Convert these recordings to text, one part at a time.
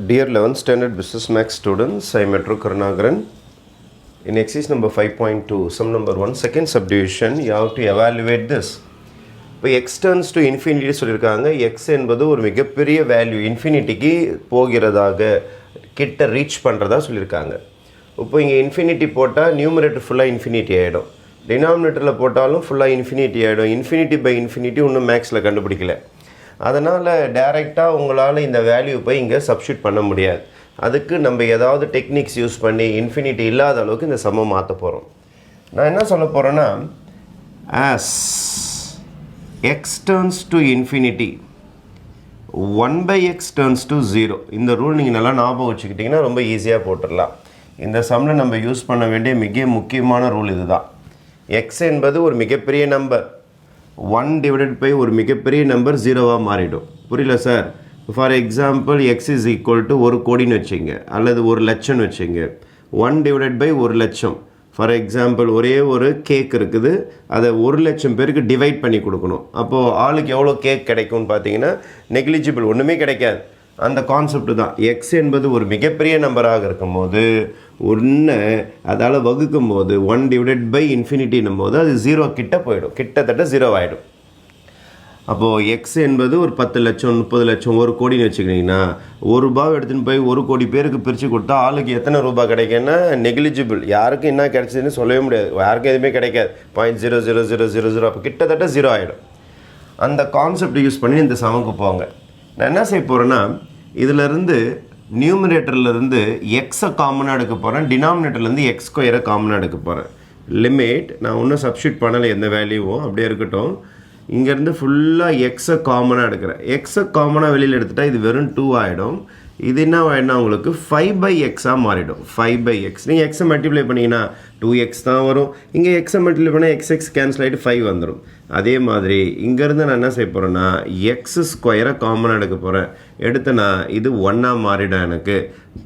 Dear 11th Standard Business Max students, I am Metro Karnagaran. In exercise number 5.2, sum number 1, second subdivision, you have to evaluate this. இப்போ x turns to infinity சொல்லியிருக்காங்க. x என்பது ஒரு மிகப்பெரிய value இன்ஃபினிட்டிக்கு போகிறதாக கிட்ட reach பண்ணுறதா சொல்லியிருக்காங்க. இப்போ இங்கே இன்ஃபினிட்டி போட்டால் நியூமரேட்டர் ஃபுல்லாக இன்ஃபினிட்டி ஆகிடும், டினாமினேட்டரில் போட்டாலும் ஃபுல்லாக இன்ஃபினிட்டி ஆகிடும். இன்ஃபினிட்டி பை இன்ஃபினிட்டி இன்னும் மேக்ஸில் கண்டுபிடிக்கல. அதனால் டைரெக்டாக உங்களால் இந்த வேல்யூ போய் இங்கே சப்ஸ்டியூட் பண்ண முடியாது. அதுக்கு நம்ம ஏதாவது டெக்னிக்ஸ் யூஸ் பண்ணி இன்ஃபினிட்டி இல்லாத அளவுக்கு இந்த சம்மை மாற்ற போகிறோம். நான் என்ன சொல்ல போகிறேன்னா, as x turns to infinity 1/x turns to 0. இந்த ரூல் நீங்கள் நல்லா ஞாபகம் வச்சுக்கிட்டிங்கன்னா ரொம்ப ஈஸியாக போட்டுடலாம். இந்த சம்மில் நம்ம யூஸ் பண்ண வேண்டிய மிக முக்கியமான ரூல் இது தான். x என்பது ஒரு மிகப்பெரிய நம்பர், 1 டிவைடட் பை ஒரு மிகப்பெரிய நம்பர் 0வாக மாறிடும். புரியல sir? For example x is equal to 1 கோடின்னு வச்சுங்க, அல்லது 1 லட்சம்னு வச்சுங்க. 1 டிவைடட் பை 1 லட்சம். ஃபார் எக்ஸாம்பிள் ஒரே ஒரு கேக் இருக்குது, அதை 1 லட்சம் பேருக்கு டிவைட் பண்ணி கொடுக்கணும். அப்போது ஆளுக்கு எவ்வளோ கேக் கிடைக்கும்னு பார்த்தீங்கன்னா நெக்லிஜிபிள், ஒன்றுமே கிடைக்காது. அந்த கான்செப்ட் தான். எக்ஸ் என்பது ஒரு மிகப்பெரிய நம்பராக இருக்கும் போது ஒன்று அதால் வகுக்கும் போது 1 டிவைடட் பை இன்ஃபினிட்டின்னும் போது அது 0 கிட்ட போயிடும், கிட்டத்தட்ட 0 ஆகிடும். அப்போது எக்ஸ் என்பது ஒரு 10 லட்சம் 30 லட்சம் 1 கோடின்னு வச்சுக்கிட்டிங்கன்னா, ₹1 எடுத்துன்னு போய் 1 கோடி பேருக்கு பிரித்து கொடுத்தா ஆளுக்கு எத்தனை ரூபா கிடைக்குன்னா நெக்லிஜிபிள். யாருக்கும் என்ன கிடைச்சதுன்னு சொல்லவே முடியாது, யாருக்கும் எதுவுமே கிடைக்காது. 0.00000. அப்போ கிட்டத்தட்ட 0 ஆகிடும். அந்த கான்செப்ட் யூஸ் பண்ணி இந்த சமக்கு போங்க. நான் என்ன செய்ய போகிறேன்னா, இதிலேருந்து நியூமரேட்டர்லேருந்து எக்ஸை காமனாக எடுக்க போகிறேன், டினாமினேட்டர்லேருந்து எக்ஸ் ஸ்கொயரை காமனாக எடுக்க போகிறேன். லிமிட் நான் இன்னும் சப்ஸ்டியூட் பண்ணலை, எந்த வேல்யூவும் அப்படியே இருக்கட்டும். இங்கேருந்து ஃபுல்லாக எக்ஸை காமனாக எடுக்கிறேன். எக்ஸை காமனாக வெளியில் எடுத்துட்டால் இது வெறும் 2 ஆகிடும். இது என்ன ஆகிடும்னா உங்களுக்கு 5/xஆக மாறிடும். 5/x நீங்கள் எக்ஸை மல்டிப்ளை பண்ணிங்கன்னா 2x தான் வரும். இங்கே எக்ஸை மல்டிப்ளை பண்ணால் எக்ஸ் கேன்சல் ஆகிட்டு 5 வந்துடும். அதே மாதிரி இங்கேருந்து நான் என்ன செய்ய போகிறேன்னா, எக்ஸ் ஸ்கொயரை காமனாக எடுக்க போகிறேன். எடுத்தேன்னா இது 1ஆக மாறிடும் எனக்கு.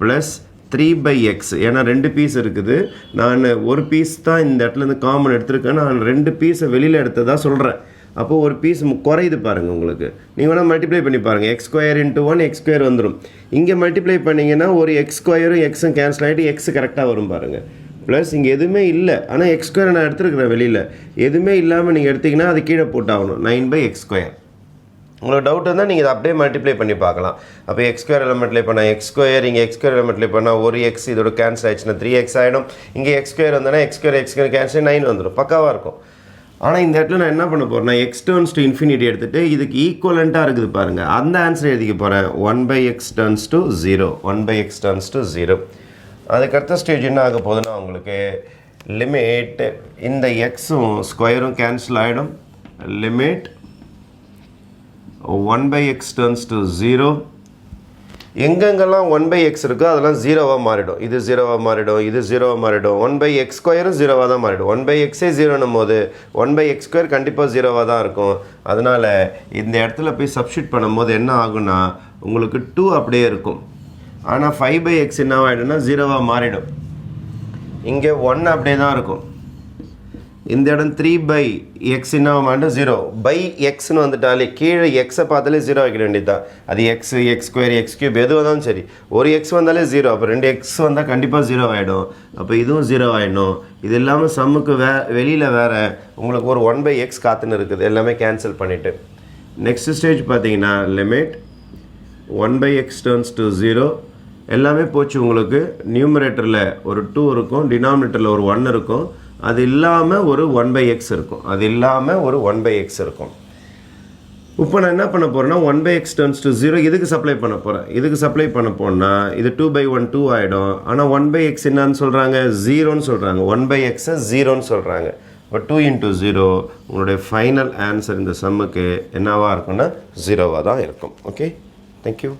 ப்ளஸ் 3/x, ஏன்னா 2 பீஸ் இருக்குது. நான் ஒரு பீஸ் தான் இந்த இடத்துலேருந்து காமன் எடுத்துருக்கேன், நான் 2 பீஸை வெளியில் எடுத்ததாக சொல்கிறேன். அப்போது ஒரு பீஸ் குறையுது பாருங்கள். உங்களுக்கு நீங்கள் வேணால் மல்டிப்ளை பண்ணி பாருங்கள். X square into 1 X square வந்துடும். இங்கே மல்டிப்ளை பண்ணிங்கன்னா ஒரு எக்ஸ் ஸ்கொயரும் எக்ஸும் கேன்சல் ஆகிட்டு எக்ஸ் கரெக்டாக வரும் பாருங்கள். ப்ளஸ் இங்கே எதுவுமே இல்லை, ஆனால் எக்ஸ் ஸ்கொயர் நான் எடுத்துருக்கிறேன் வெளியில். எதுவுமே இல்லாமல் நீங்கள் எடுத்திங்கன்னா அது கீழே போட்டாகணும். 9/x². உங்களுக்கு டவுட் இருந்தால் நீங்கள் இதை அப்படியே மல்டிப்ளை பண்ணி பார்க்கலாம். அப்போ எக்ஸ் ஸ்கொயர் எலமெண்ட்லே பண்ணால் எக்ஸ் ஸ்கொயர், இங்கே எக்ஸ் ஸ்கொயர் எலமெண்ட்லே பண்ணால் ஒரு எக்ஸ் இதோட கேன்சல் ஆகிடுச்சுன்னா 3x ஆகிடும். இங்கே எக்ஸ் ஸ்கொயர் வந்தோன்னா எக்ஸ் ஸ்கொயர் கேன்சல் 9 வந்துடும், பக்காவாக இருக்கும். ஆனால் இந்த இடத்துல நான் என்ன பண்ண போகிறேன்னா, எக்ஸ் டர்ன்ஸ் டு இன்ஃபினிட்டி எடுத்துகிட்டு இதுக்கு ஈக்குவலண்ட்டாக இருக்குது பாருங்கள், அந்த ஆன்சர் எழுதிக்க போகிறேன். 1/x turns to 0. 1/x turns to 0. அதுக்கடுத்த ஸ்டேஜ் என்ன ஆக போகுதுன்னா, உங்களுக்கு லிமிட் இந்த எக்ஸும் ஸ்கொயரும் கேன்சல் ஆகிடும். Limit 1/x turns to 0. எங்கெங்கெல்லாம் 1/x இருக்கோ அதெல்லாம் 0வாக மாறிடும். இது 0வாக மாறிடும், இது 0வாக மாறிடும். 1/x² 0வாக தான் மாறிடும். 1/xஏ 0ன்னும் போது 1/x² கண்டிப்பாக 0வாக தான் இருக்கும். அதனால் இந்த இடத்துல போய் சப்ஸ்டியூட் பண்ணும்போது என்ன ஆகும்னா, உங்களுக்கு 2 அப்படியே இருக்கும். ஆனால் 5/x என்ன ஆகிடும்னா 0வாக மாறிடும். இங்கே 1 அப்படியே தான் இருக்கும். இந்த இடம் 3/x என்ன மாட்டோம் 0 பை எக்ஸ்னு வந்துட்டாலே கீழே எக்ஸை பார்த்தாலே 0 ஆகிட வேண்டியது தான். அது எக்ஸ் ஸ்கொயர் x³ எது வந்தாலும் சரி, ஒரு எக்ஸ் வந்தாலே 0. அப்போ 2 எக்ஸ் வந்தால் கண்டிப்பாக 0 ஆகிடும். அப்போ இதுவும் 0 ஆகிடும். இது இல்லாமல் சம்முக்கு வெளியில் வேறு உங்களுக்கு ஒரு 1/x காத்துன்னு இருக்குது. எல்லாமே கேன்சல் பண்ணிவிட்டு நெக்ஸ்ட் ஸ்டேஜ் பார்த்தீங்கன்னா, லிமிட் 1/x turns to 0. எல்லாமே போச்சு. உங்களுக்கு நியூமரேட்டரில் ஒரு 2 இருக்கும், டினாமினேட்டரில் ஒரு 1 இருக்கும். அது இல்லாமல் ஒரு 1/x இருக்கும். அது இல்லாமல் ஒரு 1/x இருக்கும். இப்போ நான் என்ன பண்ண போகிறேன்னா, 1/x turns to 0 இதுக்கு சப்ளை பண்ண போகிறேன். இதுக்கு சப்ளை பண்ண போனால் இது 2/1 2 ஆகிடும். ஆனால் 1/x என்னன்னு சொல்கிறாங்க, 0ன்னு சொல்கிறாங்க. 1/x 0ன்னு சொல்கிறாங்க. இப்போ 2 × 0 உங்களுடைய ஃபைனல் ஆன்சர் இந்த சம்முக்கு என்னவாக இருக்குன்னா 0வாக தான் இருக்கும். Okay, thank you.